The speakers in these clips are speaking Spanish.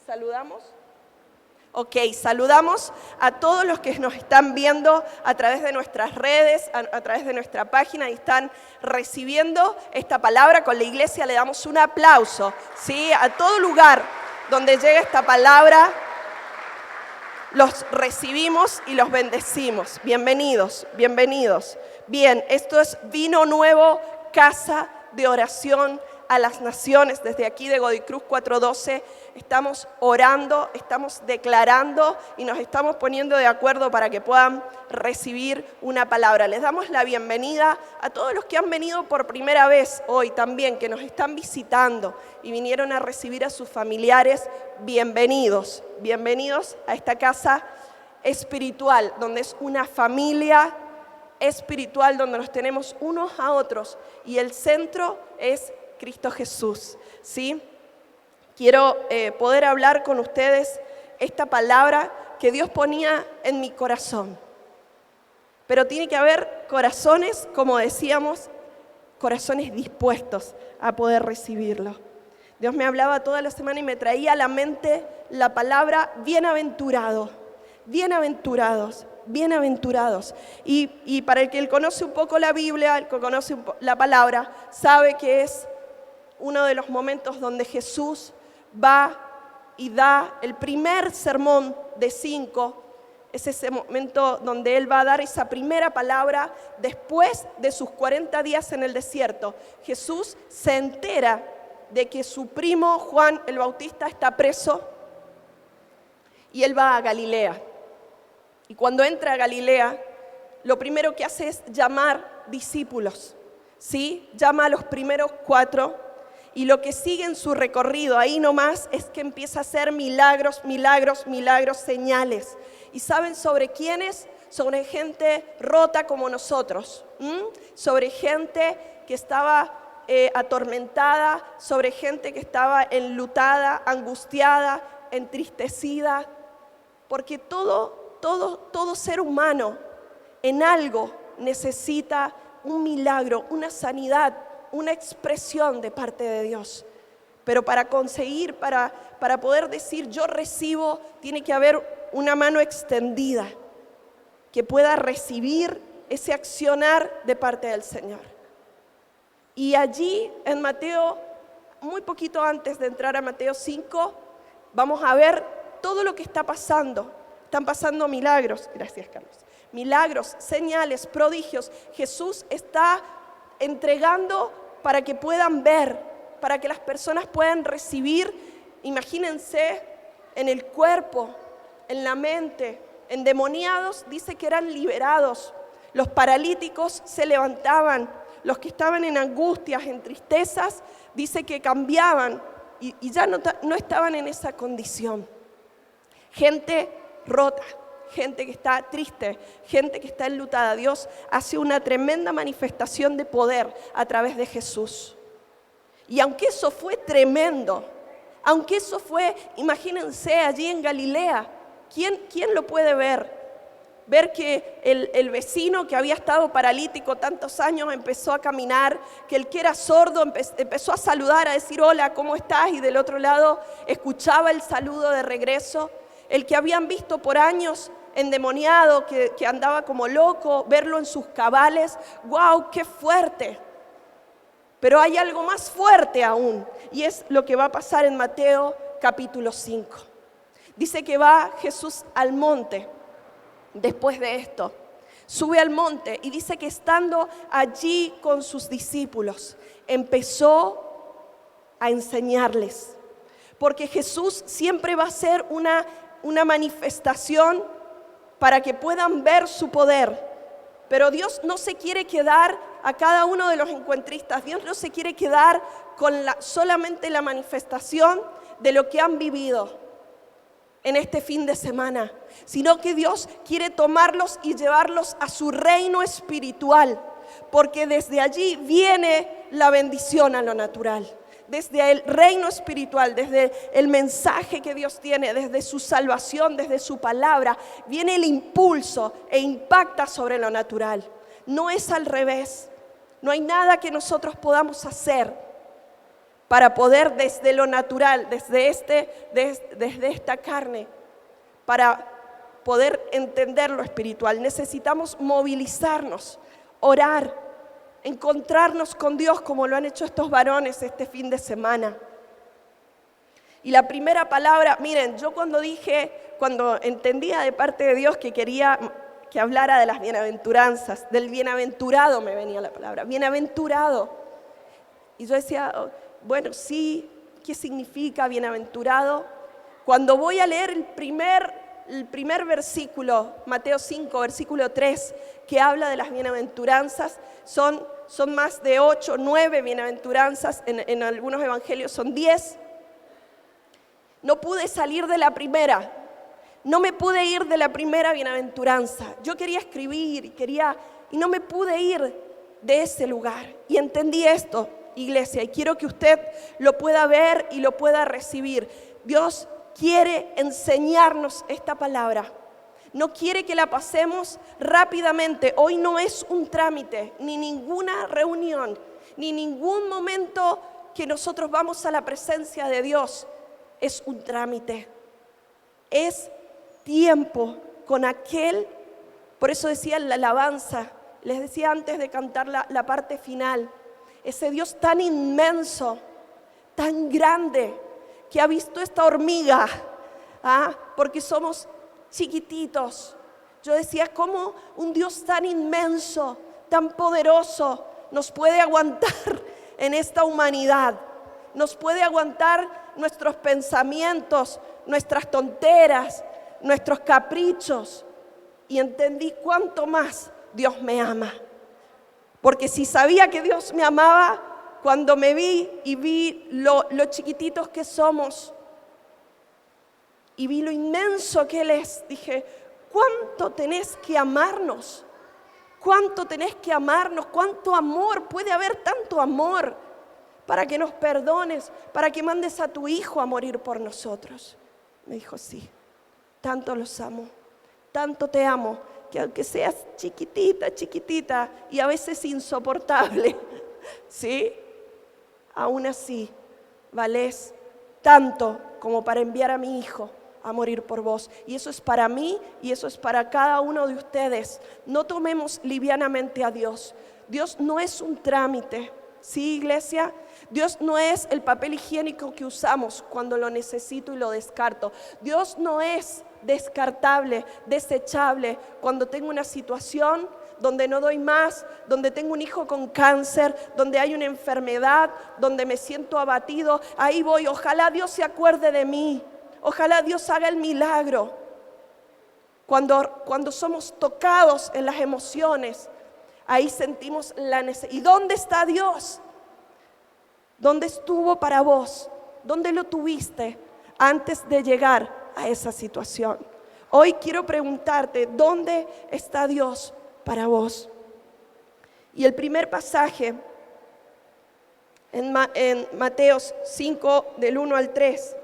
¿Saludamos? Ok, saludamos a todos los que nos están viendo a través de nuestras redes, a través de nuestra página y están recibiendo esta palabra. Con la iglesia le damos un aplauso, ¿sí? A todo lugar donde llega esta palabra, los recibimos y los bendecimos. Bienvenidos, bienvenidos. Bien, esto es Vino Nuevo, Casa de Oración a las Naciones. Desde aquí de Godicruz 412 estamos orando, estamos declarando y nos estamos poniendo de acuerdo para que puedan recibir una palabra. Les damos la bienvenida a todos los que han venido por primera vez hoy también, que nos están visitando y vinieron a recibir a sus familiares. Bienvenidos, bienvenidos a esta casa espiritual, donde es una familia espiritual, donde nos tenemos unos a otros y el centro es Cristo Jesús, ¿sí? Quiero poder hablar con ustedes esta palabra que Dios ponía en mi corazón. Pero tiene que haber corazones, como decíamos, corazones dispuestos a poder recibirlo. Dios me hablaba toda la semana y me traía a la mente la palabra bienaventurado, bienaventurados. Bienaventurados. Y para el que conoce un poco la Biblia, el que conoce la palabra, sabe que es uno de los momentos donde Jesús va y da el primer sermón de 5. Es ese momento donde Él va a dar esa primera palabra después de sus 40 días en el desierto. Jesús se entera de que su primo Juan el Bautista está preso y Él va a Galilea. Y cuando entra a Galilea, lo primero que hace es llamar discípulos, ¿sí? Llama a los primeros 4 y lo que sigue en su recorrido ahí nomás es que empieza a hacer milagros, milagros, milagros, señales. ¿Y saben sobre quiénes? Sobre gente rota como nosotros, sobre gente que estaba atormentada, sobre gente que estaba enlutada, angustiada, entristecida, porque todo ser humano en algo necesita un milagro, una sanidad, una expresión de parte de Dios. Pero para conseguir, para poder decir yo recibo, tiene que haber una mano extendida que pueda recibir ese accionar de parte del Señor. Y allí en Mateo, muy poquito antes de entrar a Mateo 5, vamos a ver todo lo que está pasando. Están pasando milagros, gracias Carlos, milagros, señales, prodigios. Jesús está entregando para que puedan ver, para que las personas puedan recibir. Imagínense en el cuerpo, en la mente, endemoniados, dice que eran liberados. Los paralíticos se levantaban, los que estaban en angustias, en tristezas, dice que cambiaban y ya no estaban en esa condición. Gente rota, gente que está triste, gente que está enlutada. Dios hace una tremenda manifestación de poder a través de Jesús. Y aunque eso fue tremendo, aunque eso fue, imagínense allí en Galilea, ¿quién lo puede ver? Ver que el vecino que había estado paralítico tantos años empezó a caminar, que el que era sordo empezó a saludar, a decir hola, ¿cómo estás? Y del otro lado escuchaba el saludo de regreso. El que habían visto por años endemoniado, que andaba como loco, verlo en sus cabales, ¡wow, qué fuerte! Pero hay algo más fuerte aún, y es lo que va a pasar en Mateo capítulo 5. Dice que va Jesús al monte, después de esto, sube al monte, y dice que estando allí con sus discípulos, empezó a enseñarles. Porque Jesús siempre va a ser una manifestación para que puedan ver su poder. Pero Dios no se quiere quedar a cada uno de los encuentristas. Dios no se quiere quedar con solamente la manifestación de lo que han vivido en este fin de semana, sino que Dios quiere tomarlos y llevarlos a su reino espiritual, porque desde allí viene la bendición a lo natural. Desde el reino espiritual, desde el mensaje que Dios tiene, desde su salvación, desde su palabra, viene el impulso e impacta sobre lo natural. No es al revés. No hay nada que nosotros podamos hacer para poder desde lo natural, desde esta carne, para poder entender lo espiritual. Necesitamos movilizarnos, orar, encontrarnos con Dios como lo han hecho estos varones este fin de semana. Y la primera palabra, miren, yo cuando entendía de parte de Dios que quería que hablara de las bienaventuranzas, del bienaventurado me venía la palabra, bienaventurado. Y yo decía, bueno, sí, ¿qué significa bienaventurado? Cuando voy a leer el primer versículo, Mateo 5, versículo 3, que habla de las bienaventuranzas, son más de 8, 9 bienaventuranzas, en algunos evangelios son 10. No pude salir de la primera, no me pude ir de la primera bienaventuranza. Yo quería escribir y no me pude ir de ese lugar. Y entendí esto, iglesia, y quiero que usted lo pueda ver y lo pueda recibir. Dios quiere enseñarnos esta palabra. No quiere que la pasemos rápidamente. Hoy no es un trámite, ni ninguna reunión, ni ningún momento que nosotros vamos a la presencia de Dios. Es un trámite. Es tiempo con aquel, por eso decía la alabanza, les decía antes de cantar la parte final, ese Dios tan inmenso, tan grande, que ha visto esta hormiga, porque somos chiquititos. Yo decía, ¿cómo un Dios tan inmenso, tan poderoso, nos puede aguantar en esta humanidad? Nos puede aguantar nuestros pensamientos, nuestras tonteras, nuestros caprichos. Y entendí cuánto más Dios me ama. Porque si sabía que Dios me amaba, cuando me vi y vi lo chiquititos que somos y vi lo inmenso que Él es, dije, ¿cuánto tenés que amarnos? ¿Cuánto tenés que amarnos? ¿Cuánto amor? Puede haber tanto amor para que nos perdones, para que mandes a tu Hijo a morir por nosotros. Me dijo, sí, tanto los amo, tanto te amo, que aunque seas chiquitita y a veces insoportable, ¿sí? Aún así, valés tanto como para enviar a mi Hijo a morir por vos. Y eso es para mí y eso es para cada uno de ustedes. No tomemos livianamente a Dios. Dios no es un trámite, ¿sí, iglesia? Dios no es el papel higiénico que usamos cuando lo necesito y lo descarto. Dios no es descartable, desechable. Cuando tengo una situación donde no doy más, donde tengo un hijo con cáncer, donde hay una enfermedad, donde me siento abatido, ahí voy. Ojalá Dios se acuerde de mí. Ojalá Dios haga el milagro. Cuando somos tocados en las emociones, ahí sentimos la necesidad. ¿Y dónde está Dios? ¿Dónde estuvo para vos? ¿Dónde lo tuviste antes de llegar a esa situación? Hoy quiero preguntarte, ¿dónde está Dios para vos? Y el primer pasaje en Mateo 5, del 1 al 3,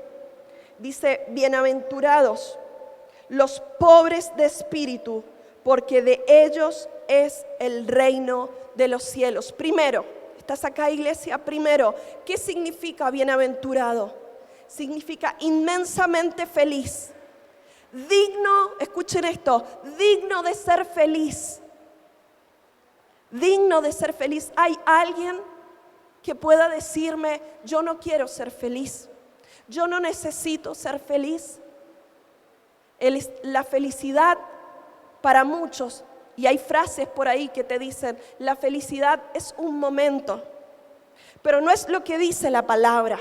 dice, bienaventurados los pobres de espíritu, porque de ellos es el reino de los cielos. Primero, ¿estás acá, iglesia? Primero, ¿qué significa bienaventurado? Significa inmensamente feliz. Digno, escuchen esto, digno de ser feliz. Digno de ser feliz. ¿Hay alguien que pueda decirme, yo no quiero ser feliz? Yo no necesito ser feliz. La felicidad para muchos, y hay frases por ahí que te dicen, la felicidad es un momento, pero no es lo que dice la palabra.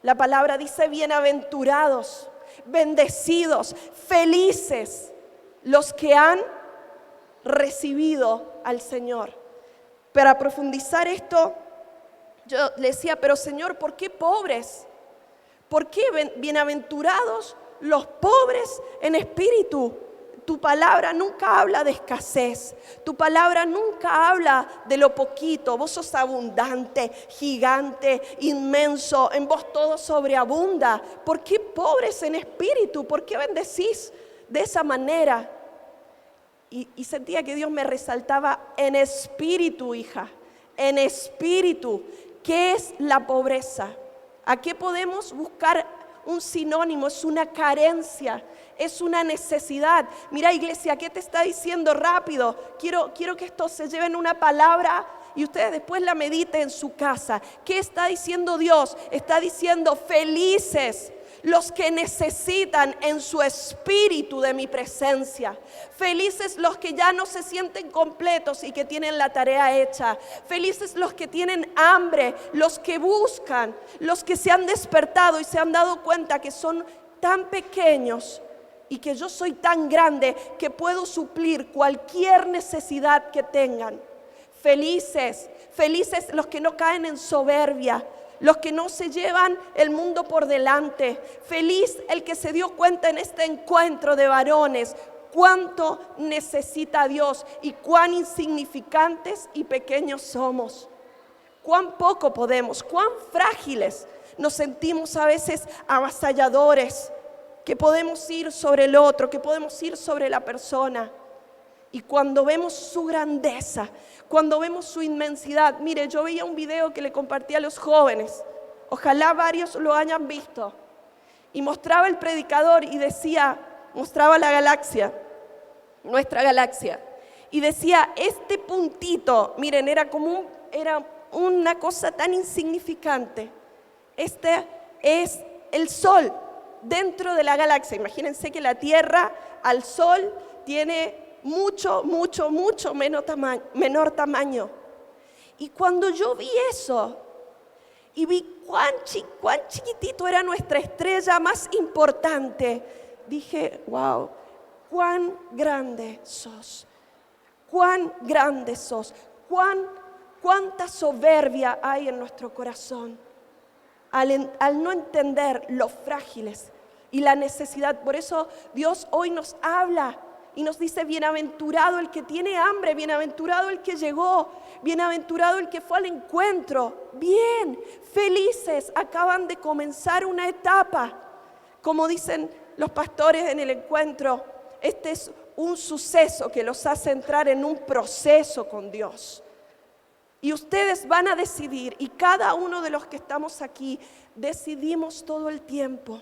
La palabra dice bienaventurados, bendecidos, felices los que han recibido al Señor. Para profundizar esto, yo le decía, pero Señor, ¿por qué pobres? ¿Por qué bienaventurados los pobres en espíritu? Tu palabra nunca habla de escasez. Tu palabra nunca habla de lo poquito. Vos sos abundante, gigante, inmenso. En vos todo sobreabunda. ¿Por qué pobres en espíritu? ¿Por qué bendecís de esa manera? Y sentía que Dios me resaltaba en espíritu, hija. En espíritu. ¿Qué es la pobreza? ¿A qué podemos buscar un sinónimo? Es una carencia, es una necesidad. Mira, iglesia, ¿qué te está diciendo rápido? Quiero que esto se lleve en una palabra y ustedes después la mediten en su casa. ¿Qué está diciendo Dios? Está diciendo: felices los que necesitan en su espíritu de mi presencia. Felices los que ya no se sienten completos y que tienen la tarea hecha. Felices los que tienen hambre, los que buscan, los que se han despertado y se han dado cuenta que son tan pequeños y que yo soy tan grande que puedo suplir cualquier necesidad que tengan. Felices los que no caen en soberbia, los que no se llevan el mundo por delante. Feliz el que se dio cuenta en este encuentro de varones cuánto necesita Dios y cuán insignificantes y pequeños somos. Cuán poco podemos, cuán frágiles nos sentimos a veces, avasalladores, que podemos ir sobre el otro, que podemos ir sobre la persona. Y cuando vemos su grandeza, cuando vemos su inmensidad. Mire, yo veía un video que le compartí a los jóvenes, ojalá varios lo hayan visto, y mostraba el predicador y decía, mostraba la galaxia, nuestra galaxia, y decía, este puntito, miren, era una cosa tan insignificante. Este es el Sol dentro de la galaxia. Imagínense que la Tierra al Sol tiene mucho menor tamaño. Y cuando yo vi eso y vi cuán chiquitito era nuestra estrella más importante, dije, wow, cuán grande sos, cuánta soberbia hay en nuestro corazón al no entender lo frágiles y la necesidad. Por eso Dios hoy nos habla y nos dice: bienaventurado el que tiene hambre, bienaventurado el que llegó, bienaventurado el que fue al encuentro. Bien, felices, acaban de comenzar una etapa. Como dicen los pastores en el encuentro, este es un suceso que los hace entrar en un proceso con Dios. Y ustedes van a decidir, y cada uno de los que estamos aquí decidimos todo el tiempo.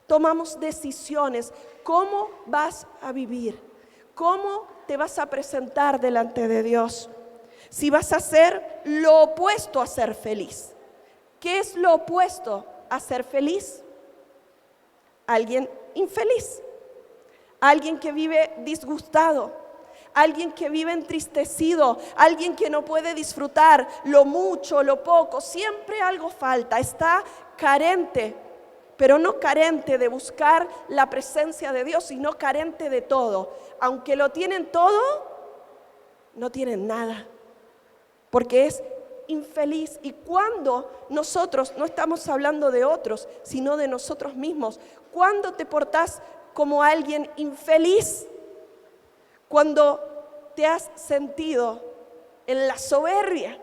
Tomamos decisiones. ¿Cómo vas a vivir? ¿Cómo te vas a presentar delante de Dios? Si vas a hacer lo opuesto a ser feliz. ¿Qué es lo opuesto a ser feliz? Alguien infeliz. Alguien que vive disgustado. Alguien que vive entristecido, alguien que no puede disfrutar lo mucho, lo poco, siempre algo falta, está carente, pero no carente de buscar la presencia de Dios, sino carente de todo. Aunque lo tienen todo, no tienen nada, porque es infeliz. Y cuando nosotros, no estamos hablando de otros, sino de nosotros mismos, ¿cuándo te portás como alguien infeliz? Cuando te has sentido en la soberbia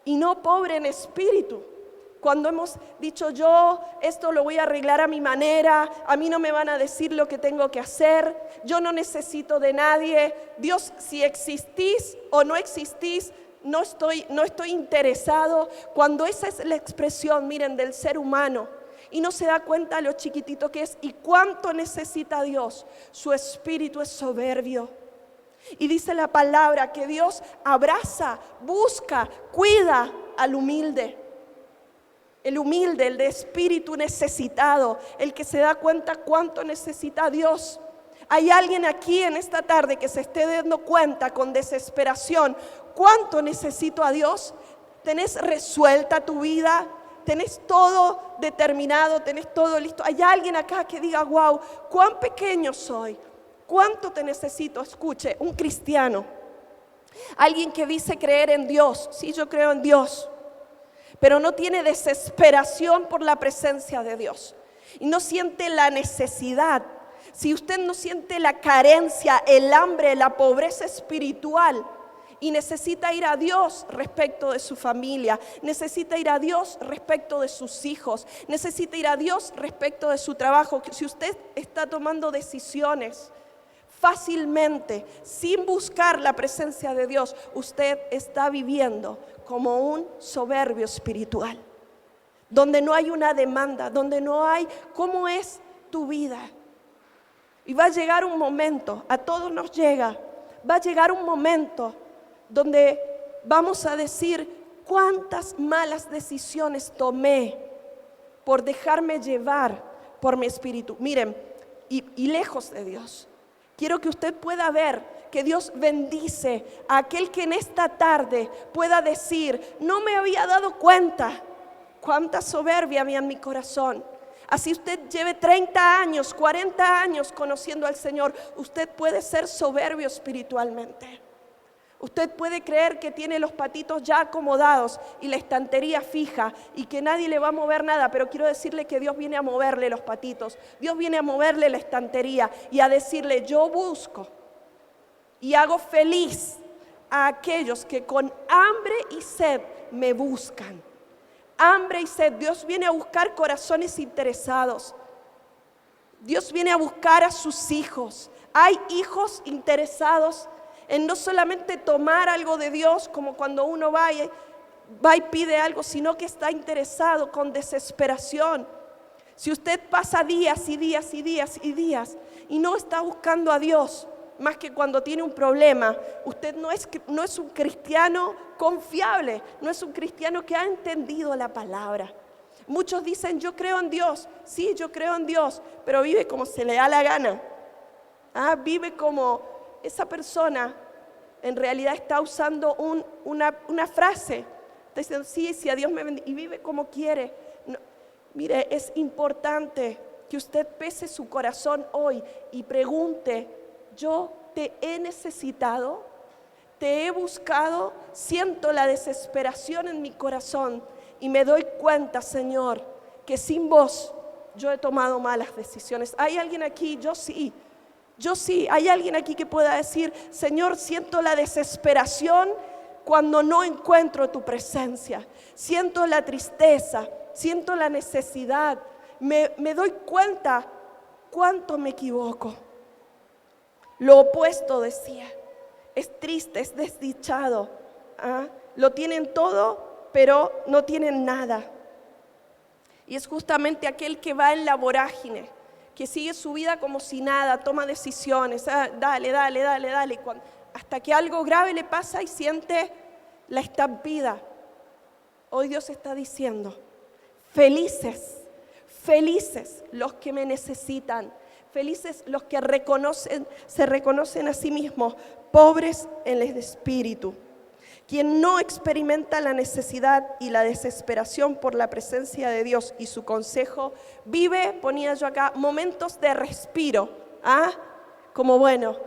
y no pobre en espíritu. Cuando hemos dicho: yo esto lo voy a arreglar a mi manera, a mí no me van a decir lo que tengo que hacer, yo no necesito de nadie. Dios, si existís o no existís, no estoy interesado. Cuando esa es la expresión, miren, del ser humano, y no se da cuenta lo chiquitito que es y cuánto necesita Dios, su espíritu es soberbio. Y dice la palabra que Dios abraza, busca, cuida al humilde. El humilde, el de espíritu necesitado, el que se da cuenta cuánto necesita a Dios. Hay alguien aquí en esta tarde que se esté dando cuenta con desesperación cuánto necesito a Dios. ¿Tenés resuelta tu vida? ¿Tenés todo determinado? ¿Tenés todo listo? ¿Hay alguien acá que diga: wow, cuán pequeño soy? ¿Cuánto te necesito? Escuche, un cristiano, alguien que dice creer en Dios. Sí, yo creo en Dios, pero no tiene desesperación por la presencia de Dios y no siente la necesidad. Si usted no siente la carencia, el hambre, la pobreza espiritual y necesita ir a Dios respecto de su familia, necesita ir a Dios respecto de sus hijos, necesita ir a Dios respecto de su trabajo. Si usted está tomando decisiones fácilmente, sin buscar la presencia de Dios, usted está viviendo como un soberbio espiritual, donde no hay una demanda, donde no hay cómo es tu vida. Y va a llegar un momento, a todos nos llega, va a llegar un momento donde vamos a decir cuántas malas decisiones tomé por dejarme llevar por mi espíritu. Miren, y lejos de Dios. Quiero que usted pueda ver que Dios bendice a aquel que en esta tarde pueda decir, no me había dado cuenta cuánta soberbia había en mi corazón. Así usted lleve 30 años, 40 años conociendo al Señor, usted puede ser soberbio espiritualmente. Usted puede creer que tiene los patitos ya acomodados y la estantería fija y que nadie le va a mover nada, pero quiero decirle que Dios viene a moverle los patitos, Dios viene a moverle la estantería y a decirle, yo busco y hago feliz a aquellos que con hambre y sed me buscan. Hambre y sed, Dios viene a buscar corazones interesados. Dios viene a buscar a sus hijos. Hay hijos interesados en no solamente tomar algo de Dios, como cuando uno va y pide algo, sino que está interesado con desesperación. Si usted pasa días y días y días y días y no está buscando a Dios, más que cuando tiene un problema, usted no es un cristiano confiable, no es un cristiano que ha entendido la palabra. Muchos dicen, yo creo en Dios. Sí, yo creo en Dios, pero vive como se le da la gana. Vive como esa persona en realidad está usando una frase. Está diciendo, sí, a Dios me bendiga, y vive como quiere. No, mire, es importante que usted pese su corazón hoy y pregunte, yo te he necesitado, te he buscado, siento la desesperación en mi corazón y me doy cuenta, Señor, que sin vos yo he tomado malas decisiones. ¿Hay alguien aquí? Yo sí. ¿Hay alguien aquí que pueda decir, Señor, siento la desesperación cuando no encuentro tu presencia? Siento la tristeza, siento la necesidad. Me doy cuenta cuánto me equivoco. Lo opuesto decía, es triste, es desdichado. Lo tienen todo, pero no tienen nada. Y es justamente aquel que va en la vorágine, que sigue su vida como si nada, toma decisiones, dale, hasta que algo grave le pasa y siente la estampida. Hoy Dios está diciendo, felices los que me necesitan, felices los que se reconocen a sí mismos, pobres en el espíritu. Quien no experimenta la necesidad y la desesperación por la presencia de Dios y su consejo, vive, ponía yo acá, momentos de respiro. Como bueno,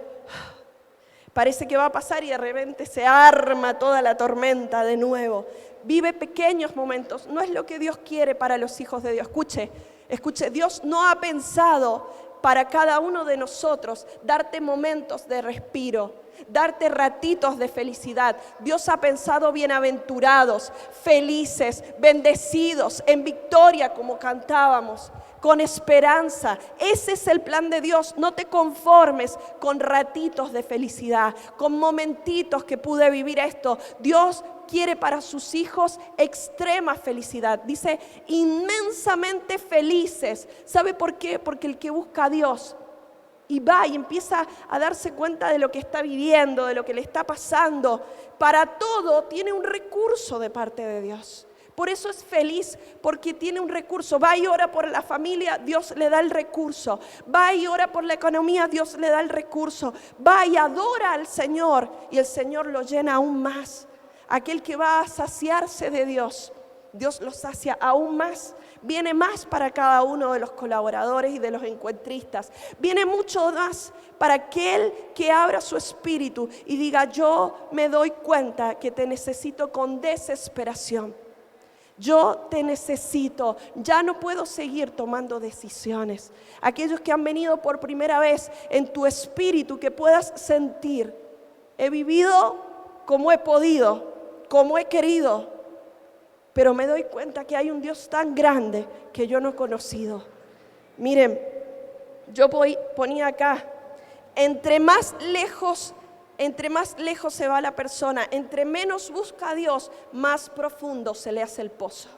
parece que va a pasar y de repente se arma toda la tormenta de nuevo. Vive pequeños momentos, no es lo que Dios quiere para los hijos de Dios. Escuche, Dios no ha pensado para cada uno de nosotros darte momentos de respiro, darte ratitos de felicidad. Dios ha pensado bienaventurados, felices, bendecidos, en victoria como cantábamos, con esperanza. Ese es el plan de Dios. No te conformes con ratitos de felicidad, con momentitos que pude vivir esto. Dios quiere para sus hijos extrema felicidad. Dice, inmensamente felices. ¿Sabe por qué? Porque el que busca a Dios y va y empieza a darse cuenta de lo que está viviendo, de lo que le está pasando, para todo tiene un recurso de parte de Dios. Por eso es feliz, porque tiene un recurso. Va y ora por la familia, Dios le da el recurso. Va y ora por la economía, Dios le da el recurso. Va y adora al Señor y el Señor lo llena aún más. Aquel que va a saciarse de Dios, Dios lo sacia aún más. Viene más para cada uno de los colaboradores y de los encuentristas. Viene mucho más para aquel que abra su espíritu y diga, yo me doy cuenta que te necesito con desesperación. Yo te necesito, ya no puedo seguir tomando decisiones. Aquellos que han venido por primera vez en tu espíritu, que puedas sentir, he vivido como he podido, como he querido, pero me doy cuenta que hay un Dios tan grande que yo no he conocido. Miren, yo ponía acá, entre más lejos entre más lejos se va la persona, entre menos busca a Dios, más profundo se le hace el pozo.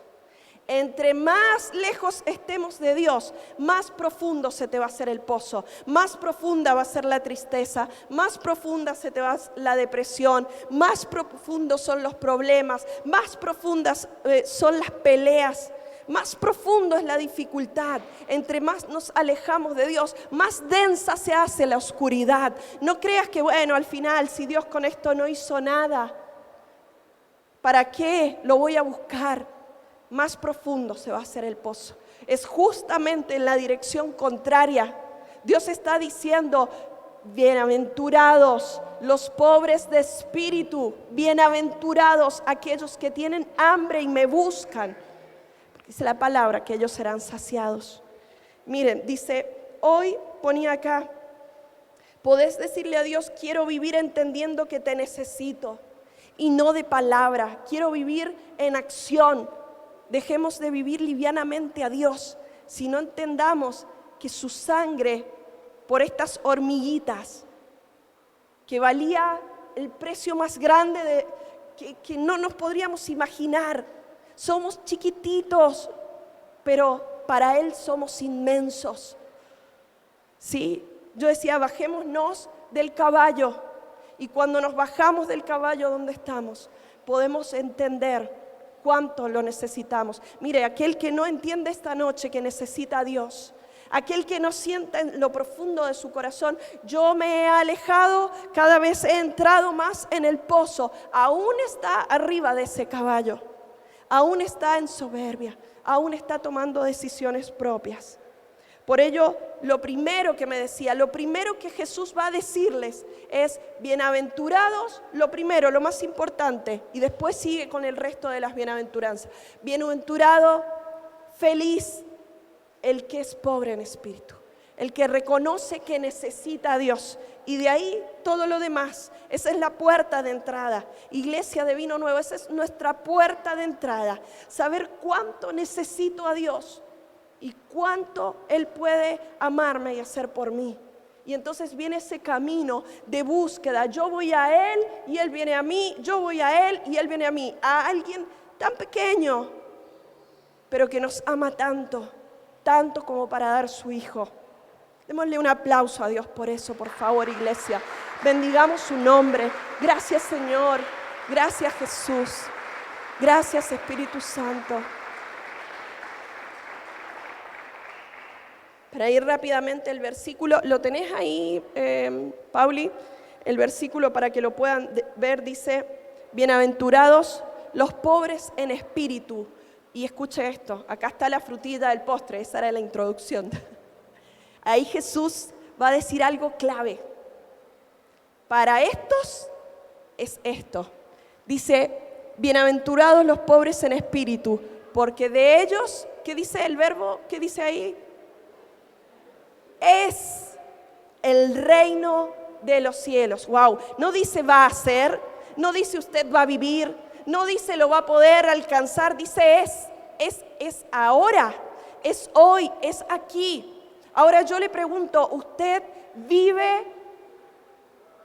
Entre más lejos estemos de Dios, más profundo se te va a hacer el pozo, más profunda va a ser la tristeza, más profunda se te va la depresión, más profundos son los problemas, más profundas son las peleas, más profundo es la dificultad. Entre más nos alejamos de Dios, más densa se hace la oscuridad. No creas que al final, si Dios con esto no hizo nada, ¿para qué lo voy a buscar? Más profundo se va a hacer el pozo. Es justamente en la dirección contraria. Dios está diciendo: bienaventurados los pobres de espíritu, bienaventurados aquellos que tienen hambre y me buscan. Dice la palabra que ellos serán saciados. Miren, dice, hoy ponía acá, podés decirle a Dios: quiero vivir entendiendo que te necesito, y no de palabra, quiero vivir en acción. Dejemos de vivir livianamente a Dios, si no entendamos que su sangre por estas hormiguitas, que valía el precio más grande que no nos podríamos imaginar. Somos chiquititos, pero para Él somos inmensos. ¿Sí? Yo decía, bajémonos del caballo, y cuando nos bajamos del caballo donde estamos, podemos entender cuánto lo necesitamos. Mire, aquel que no entiende esta noche que necesita a Dios, aquel que no sienta en lo profundo de su corazón: yo me he alejado, cada vez he entrado más en el pozo, aún está arriba de ese caballo, aún está en soberbia, aún está tomando decisiones propias. Por ello, lo primero que me decía, lo primero que Jesús va a decirles es: bienaventurados, lo primero, lo más importante, y después sigue con el resto de las bienaventuranzas. Bienaventurado, feliz el que es pobre en espíritu, el que reconoce que necesita a Dios, y de ahí todo lo demás. Esa es la puerta de entrada. Iglesia de Vino Nuevo, esa es nuestra puerta de entrada. Saber cuánto necesito a Dios y cuánto Él puede amarme y hacer por mí. Y entonces viene ese camino de búsqueda. Yo voy a Él y Él viene a mí. Yo voy a Él y Él viene a mí. A alguien tan pequeño, pero que nos ama tanto, tanto como para dar su Hijo. Démosle un aplauso a Dios por eso, por favor, iglesia. Bendigamos su nombre. Gracias, Señor. Gracias, Jesús. Gracias, Espíritu Santo. Para ir rápidamente el versículo, ¿lo tenés ahí, Pauli? El versículo, para que lo puedan ver, dice: bienaventurados los pobres en espíritu. Y escuche esto, acá está la frutilla del postre, esa era la introducción. Ahí Jesús va a decir algo clave. Para estos es esto. Dice: bienaventurados los pobres en espíritu, porque de ellos, ¿qué dice el verbo? ¿Qué dice ahí? Es el reino de los cielos. Wow, no dice va a ser, no dice usted va a vivir, no dice lo va a poder alcanzar, dice es ahora, es hoy, es aquí. Ahora yo le pregunto, ¿usted vive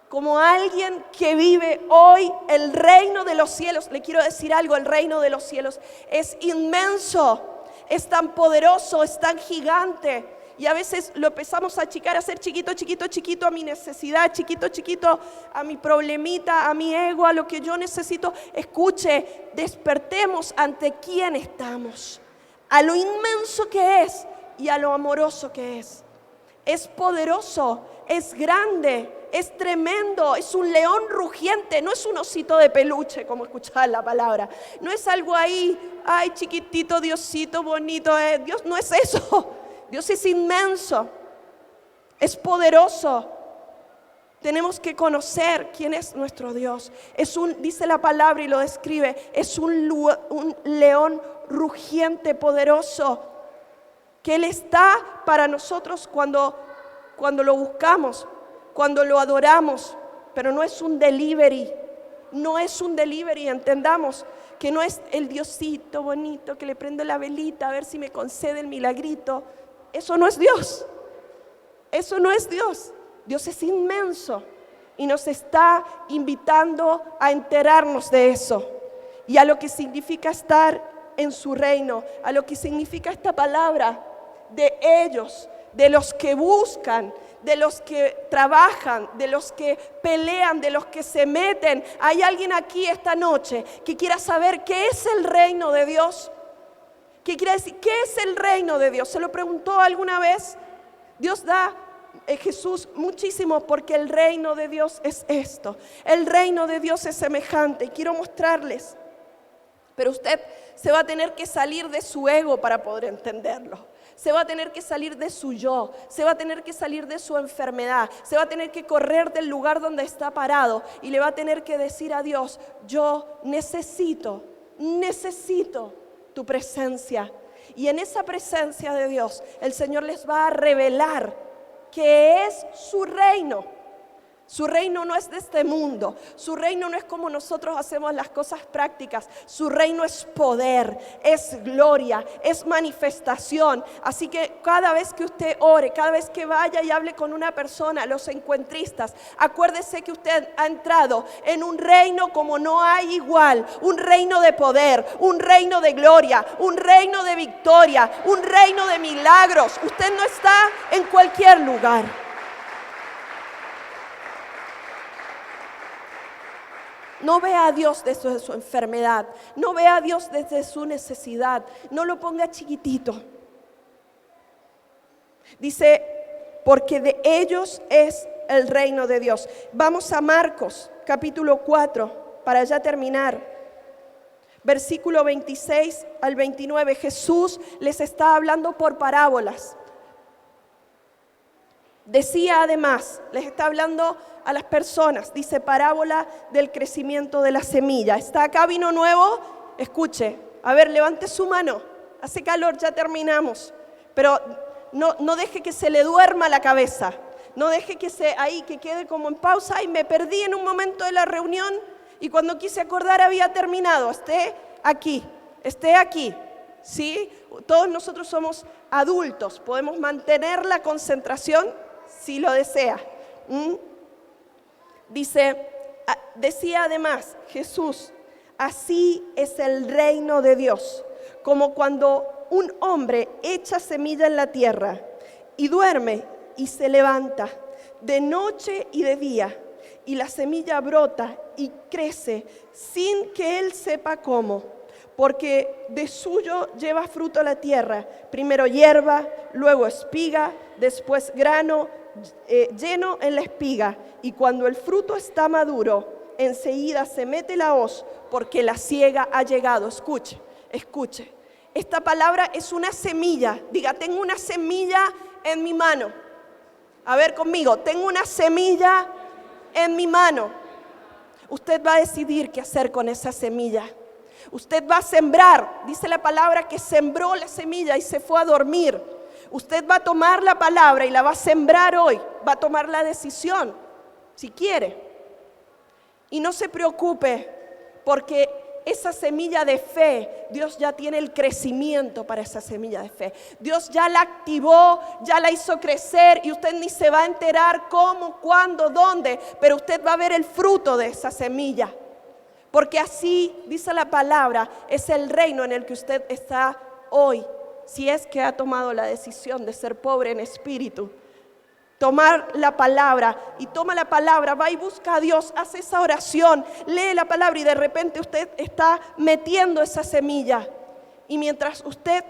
como alguien que vive hoy el reino de los cielos? Le quiero decir algo, el reino de los cielos es inmenso, es tan poderoso, es tan gigante. Y a veces lo empezamos a achicar, a hacer chiquito, chiquito, chiquito a mi necesidad, chiquito, chiquito a mi problemita, a mi ego, a lo que yo necesito. Escuche, despertemos ante quién estamos, a lo inmenso que es y a lo amoroso que es. Es poderoso, es grande, es tremendo, es un león rugiente, no es un osito de peluche, como escuchaba la palabra. No es algo ahí, ay, chiquitito, Diosito, bonito. Dios no es eso. Dios es inmenso, es poderoso. Tenemos que conocer quién es nuestro Dios. Dice la palabra y lo describe, es un león rugiente, poderoso, que Él está para nosotros cuando lo buscamos, cuando lo adoramos. Pero no es un delivery, no es un delivery, entendamos que no es el Diosito bonito que le prendo la velita a ver si me concede el milagrito. Eso no es Dios, eso no es Dios. Dios es inmenso, y nos está invitando a enterarnos de eso y a lo que significa estar en su reino, a lo que significa esta palabra de ellos, de los que buscan, de los que trabajan, de los que pelean, de los que se meten. ¿Hay alguien aquí esta noche que quiera saber qué es el reino de Dios? ¿Qué quiere decir? ¿Qué es el reino de Dios? ¿Se lo preguntó alguna vez? Dios da Jesús muchísimo porque el reino de Dios es esto. El reino de Dios es semejante y quiero mostrarles. Pero usted se va a tener que salir de su ego para poder entenderlo. Se va a tener que salir de su yo, se va a tener que salir de su enfermedad, se va a tener que correr del lugar donde está parado y le va a tener que decir a Dios, yo necesito tu presencia. Y en esa presencia de Dios, el Señor les va a revelar que es su reino. Su reino no es de este mundo, su reino no es como nosotros hacemos las cosas prácticas, su reino es poder, es gloria, es manifestación. Así que cada vez que usted ore, cada vez que vaya y hable con una persona, los encuentristas, acuérdese que usted ha entrado en un reino como no hay igual, un reino de poder, un reino de gloria, un reino de victoria, un reino de milagros. Usted no está en cualquier lugar. No vea a Dios desde su enfermedad, no vea a Dios desde su necesidad, no lo ponga chiquitito. Dice, porque de ellos es el reino de Dios. Vamos a Marcos, capítulo 4, para ya terminar. Versículo 26 al 29, Jesús les está hablando por parábolas. Decía además, les está hablando a las personas, dice parábola del crecimiento de la semilla. ¿Está acá vino nuevo? Escuche, a ver, levante su mano. Hace calor, ya terminamos. Pero no deje que se le duerma la cabeza. No deje que que quede como en pausa. Y me perdí en un momento de la reunión y cuando quise acordar había terminado. Esté aquí, ¿sí? Todos nosotros somos adultos, podemos mantener la concentración si lo desea. Decía además Jesús, así es el reino de Dios, como cuando un hombre echa semilla en la tierra y duerme y se levanta de noche y de día, y la semilla brota y crece sin que él sepa cómo, porque de suyo lleva fruto la tierra, primero hierba, luego espiga, después grano lleno en la espiga, y cuando el fruto está maduro, enseguida se mete la hoz, porque la siega ha llegado. Escuche, esta palabra es una semilla. Diga, tengo una semilla en mi mano. A ver conmigo, tengo una semilla en mi mano. Usted va a decidir qué hacer con esa semilla. Usted va a sembrar, dice la palabra que sembró la semilla y se fue a dormir. Usted va a tomar la palabra y la va a sembrar hoy, va a tomar la decisión, si quiere. Y no se preocupe, porque esa semilla de fe, Dios ya tiene el crecimiento para esa semilla de fe. Dios ya la activó, ya la hizo crecer y usted ni se va a enterar cómo, cuándo, dónde, pero usted va a ver el fruto de esa semilla. Porque así, dice la palabra, es el reino en el que usted está hoy. Si es que ha tomado la decisión de ser pobre en espíritu, tomar la palabra y toma la palabra, va y busca a Dios, hace esa oración, lee la palabra y de repente usted está metiendo esa semilla. Y mientras usted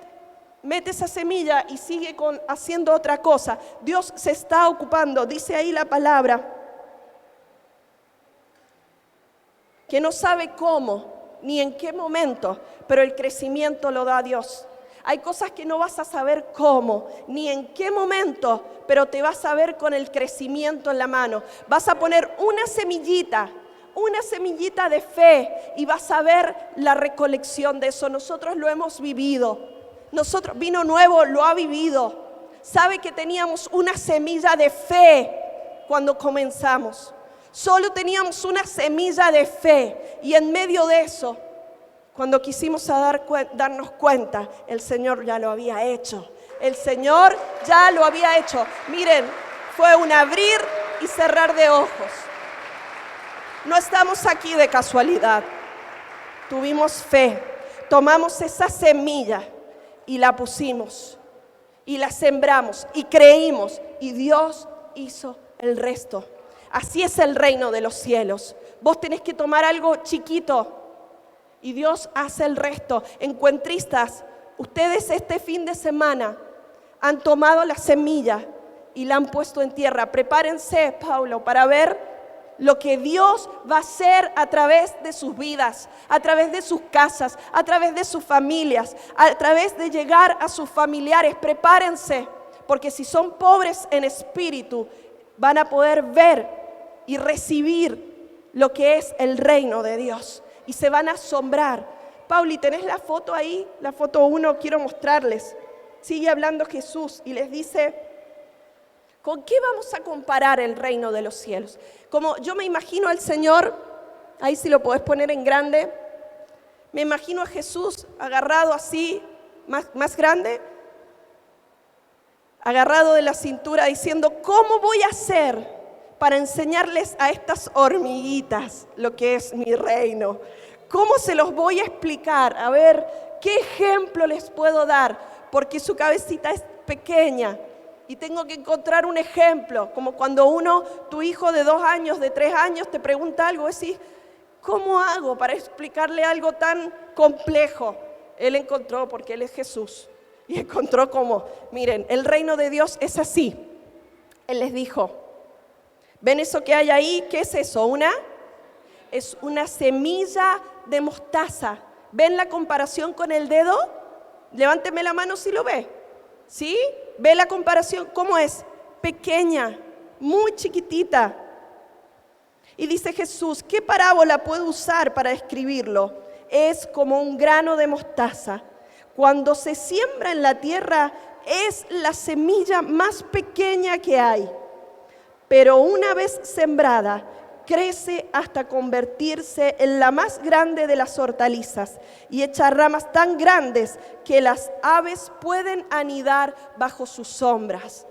mete esa semilla y sigue haciendo otra cosa, Dios se está ocupando, dice ahí la palabra, que no sabe cómo ni en qué momento, pero el crecimiento lo da Dios. Hay cosas que no vas a saber cómo, ni en qué momento, pero te vas a ver con el crecimiento en la mano. Vas a poner una semillita de fe y vas a ver la recolección de eso. Nosotros lo hemos vivido. Vino Nuevo lo ha vivido. Sabe que teníamos una semilla de fe cuando comenzamos. Solo teníamos una semilla de fe y en medio de eso, cuando quisimos darnos cuenta, el Señor ya lo había hecho. El Señor ya lo había hecho. Miren, fue un abrir y cerrar de ojos. No estamos aquí de casualidad. Tuvimos fe, tomamos esa semilla y la pusimos y la sembramos y creímos y Dios hizo el resto. Así es el reino de los cielos. Vos tenés que tomar algo chiquito y Dios hace el resto. Encuentristas, ustedes este fin de semana han tomado la semilla y la han puesto en tierra. Prepárense, Paulo, para ver lo que Dios va a hacer a través de sus vidas, a través de sus casas, a través de sus familias, a través de llegar a sus familiares. Prepárense, porque si son pobres en espíritu, van a poder ver y recibir lo que es el reino de Dios. Y se van a asombrar. Pauli, ¿tenés la foto ahí? La foto 1, quiero mostrarles. Sigue hablando Jesús y les dice: ¿con qué vamos a comparar el reino de los cielos? Como yo me imagino al Señor, ahí si lo podés poner en grande, me imagino a Jesús agarrado así, más grande, agarrado de la cintura diciendo: ¿cómo voy a hacer para enseñarles a estas hormiguitas lo que es mi reino? ¿Cómo se los voy a explicar? A ver, ¿qué ejemplo les puedo dar? Porque su cabecita es pequeña. Y tengo que encontrar un ejemplo, como cuando tu hijo de 2 años, de 3 años, te pregunta algo, decís: ¿cómo hago para explicarle algo tan complejo? Él encontró, porque Él es Jesús, y encontró cómo. Miren, el reino de Dios es así. Él les dijo: ¿ven eso que hay ahí? ¿Qué es eso? Es una semilla de mostaza. ¿Ven la comparación con el dedo? Levánteme la mano si lo ve. ¿Sí? ¿Ve la comparación? ¿Cómo es? Pequeña, muy chiquitita. Y dice Jesús: ¿qué parábola puedo usar para describirlo? Es como un grano de mostaza. Cuando se siembra en la tierra, es la semilla más pequeña que hay. Pero una vez sembrada, crece hasta convertirse en la más grande de las hortalizas y echa ramas tan grandes que las aves pueden anidar bajo sus sombras.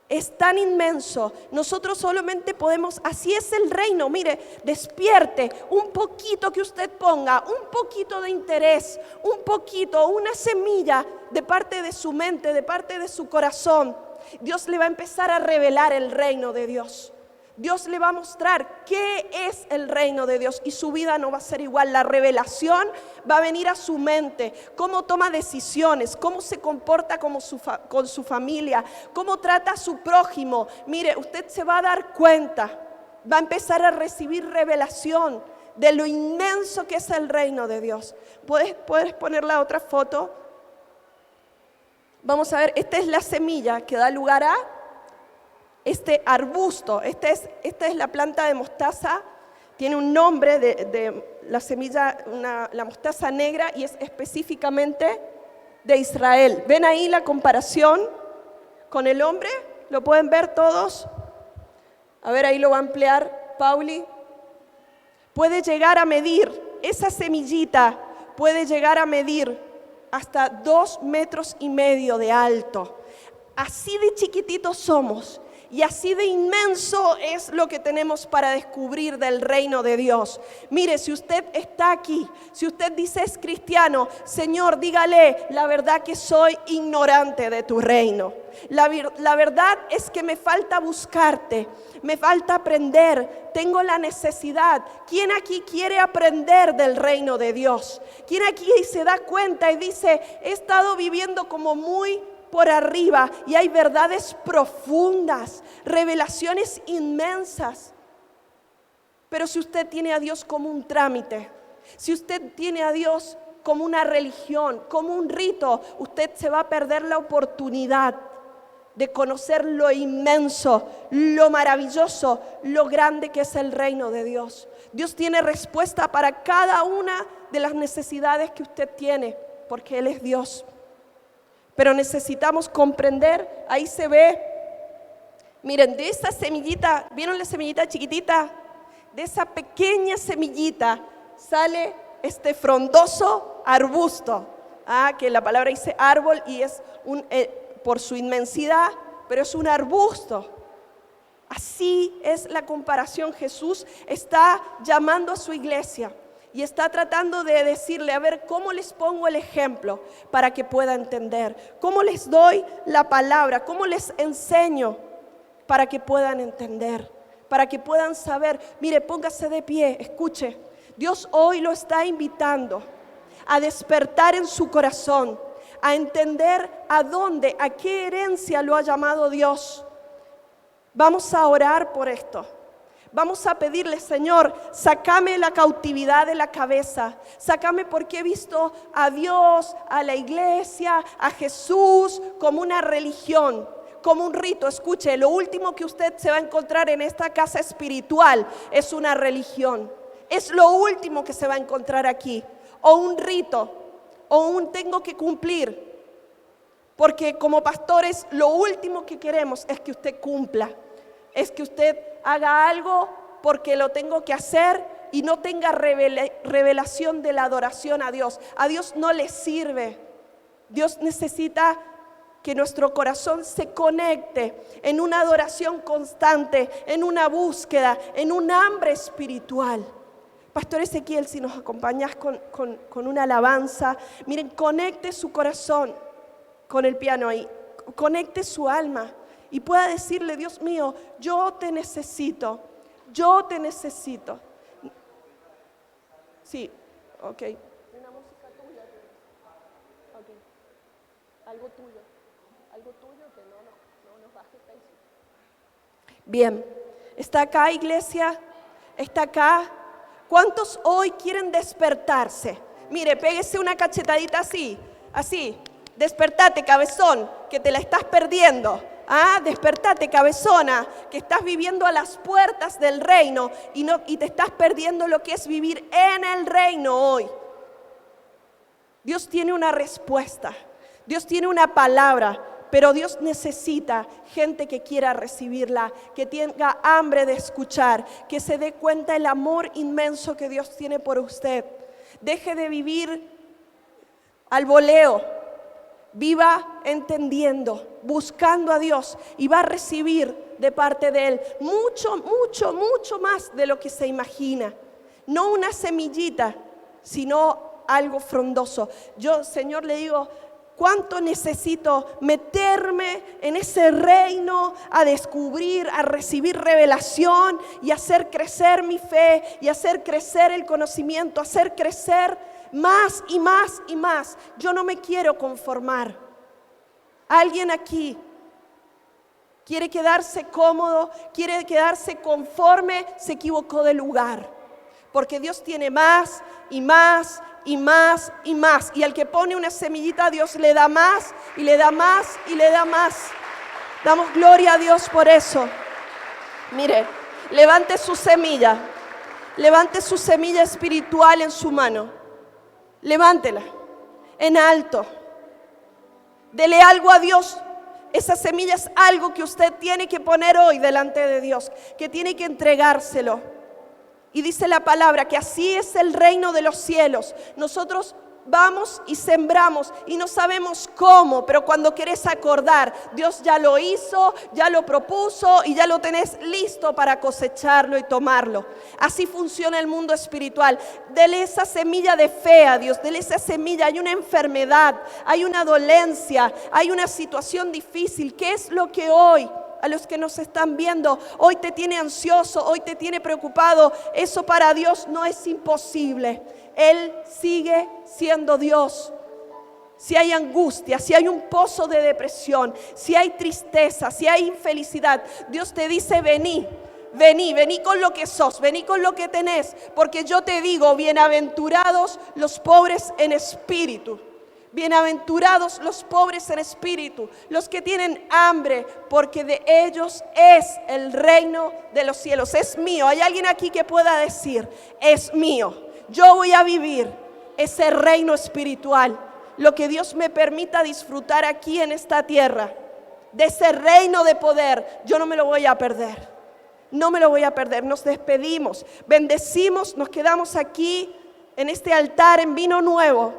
Es tan inmenso, nosotros solamente podemos, así es el reino. Mire, despierte un poquito que usted ponga, un poquito de interés, un poquito, una semilla de parte de su mente, de parte de su corazón. Dios le va a empezar a revelar el reino de Dios. Dios le va a mostrar qué es el reino de Dios y su vida no va a ser igual. La revelación va a venir a su mente, cómo toma decisiones, cómo se comporta con su familia, cómo trata a su prójimo. Mire, usted se va a dar cuenta, va a empezar a recibir revelación de lo inmenso que es el reino de Dios. ¿Puedes poner la otra foto? Vamos a ver, esta es la semilla que da lugar a este arbusto. Esta es la planta de mostaza, tiene un nombre de la semilla, la mostaza negra, y es específicamente de Israel. ¿Ven ahí la comparación con el hombre? ¿Lo pueden ver todos? A ver, ahí lo va a ampliar Pauli. Puede llegar a medir, esa semillita puede llegar a medir hasta 2,5 metros de alto. Así de chiquititos somos. Y así de inmenso es lo que tenemos para descubrir del reino de Dios. Mire, si usted está aquí, si usted dice es cristiano, Señor, dígale: la verdad que soy ignorante de tu reino. La verdad es que me falta buscarte, me falta aprender, tengo la necesidad. ¿Quién aquí quiere aprender del reino de Dios? ¿Quién aquí se da cuenta y dice: he estado viviendo como muy por arriba y hay verdades profundas, revelaciones inmensas? Pero si usted tiene a Dios como un trámite, si usted tiene a Dios como una religión, como un rito, usted se va a perder la oportunidad de conocer lo inmenso, lo maravilloso, lo grande que es el reino de Dios. Dios tiene respuesta para cada una de las necesidades que usted tiene, porque Él es Dios. Pero necesitamos comprender, ahí se ve, miren, de esa semillita, ¿vieron la semillita chiquitita? De esa pequeña semillita sale este frondoso arbusto, que la palabra dice árbol y es por su inmensidad, pero es un arbusto. Así es la comparación. Jesús está llamando a su iglesia y está tratando de decirle, a ver, ¿cómo les pongo el ejemplo para que puedan entender? ¿Cómo les doy la palabra? ¿Cómo les enseño para que puedan entender? Para que puedan saber. Mire, póngase de pie, escuche. Dios hoy lo está invitando a despertar en su corazón, a entender a dónde, a qué herencia lo ha llamado Dios. Vamos a orar por esto. Vamos a pedirle, Señor, sácame la cautividad de la cabeza. Sácame porque he visto a Dios, a la iglesia, a Jesús como una religión, como un rito. Escuche, lo último que usted se va a encontrar en esta casa espiritual es una religión. Es lo último que se va a encontrar aquí. O un rito, o un tengo que cumplir. Porque como pastores lo último que queremos es que usted cumpla. Es que usted haga algo porque lo tengo que hacer y no tenga revelación de la adoración a Dios. A Dios no le sirve. Dios necesita que nuestro corazón se conecte en una adoración constante, en una búsqueda, en un hambre espiritual. Pastor Ezequiel, si nos acompañas con una alabanza, miren, conecte su corazón con el piano ahí, conecte su alma y pueda decirle, Dios mío, yo te necesito, yo te necesito. Sí, ok. Una música tuya. Okay. Algo tuyo que no nos baje. Bien, ¿está acá, iglesia? ¿Está acá? ¿Cuántos hoy quieren despertarse? Mire, pégese una cachetadita así, despertate, cabezón, que te la estás perdiendo. Despertate, cabezona, que estás viviendo a las puertas del reino y te estás perdiendo lo que es vivir en el reino hoy. Dios tiene una respuesta, Dios tiene una palabra, pero Dios necesita gente que quiera recibirla, que tenga hambre de escuchar, que se dé cuenta del amor inmenso que Dios tiene por usted. Deje de vivir al voleo. Viva entendiendo, buscando a Dios y va a recibir de parte de Él mucho más de lo que se imagina. No una semillita, sino algo frondoso. Yo, Señor, le digo, ¿cuánto necesito meterme en ese reino a descubrir, a recibir revelación y hacer crecer mi fe y hacer crecer el conocimiento, hacer crecer más y más y más? Yo no me quiero conformar. Alguien aquí quiere quedarse cómodo, quiere quedarse conforme, se equivocó de lugar. Porque Dios tiene más y más y más y más. Y al que pone una semillita, Dios le da más y le da más y le da más. Damos gloria a Dios por eso. Mire, levante su semilla espiritual en su mano. Levántela en alto. Dele algo a Dios. Esa semilla es algo que usted tiene que poner hoy delante de Dios, que tiene que entregárselo. Y dice la palabra que así es el reino de los cielos. Nosotros vamos y sembramos y no sabemos cómo, pero cuando querés acordar, Dios ya lo hizo, ya lo propuso y ya lo tenés listo para cosecharlo y tomarlo. Así funciona el mundo espiritual. Dele esa semilla de fe a Dios, dele esa semilla. Hay una enfermedad, hay una dolencia, hay una situación difícil. ¿Qué es lo que hoy, a los que nos están viendo, hoy te tiene ansioso, hoy te tiene preocupado? Eso para Dios no es imposible. Él sigue siendo Dios. Si hay angustia, si hay un pozo de depresión, si hay tristeza, si hay infelicidad, Dios te dice: vení con lo que sos, vení con lo que tenés, porque yo te digo, bienaventurados los pobres en espíritu. Bienaventurados los pobres en espíritu, los que tienen hambre, porque de ellos es el reino de los cielos. Es mío. ¿Hay alguien aquí que pueda decir: es mío? Yo voy a vivir ese reino espiritual, lo que Dios me permita disfrutar aquí en esta tierra, de ese reino de poder. Yo no me lo voy a perder, no me lo voy a perder. Nos despedimos, bendecimos, nos quedamos aquí en este altar en vino nuevo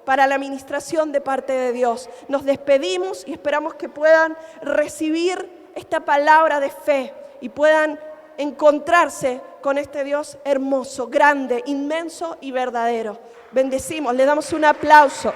para la administración de parte de Dios. Nos despedimos y esperamos que puedan recibir esta palabra de fe, y puedan encontrarse con este Dios hermoso, grande, inmenso y verdadero. Bendecimos, le damos un aplauso.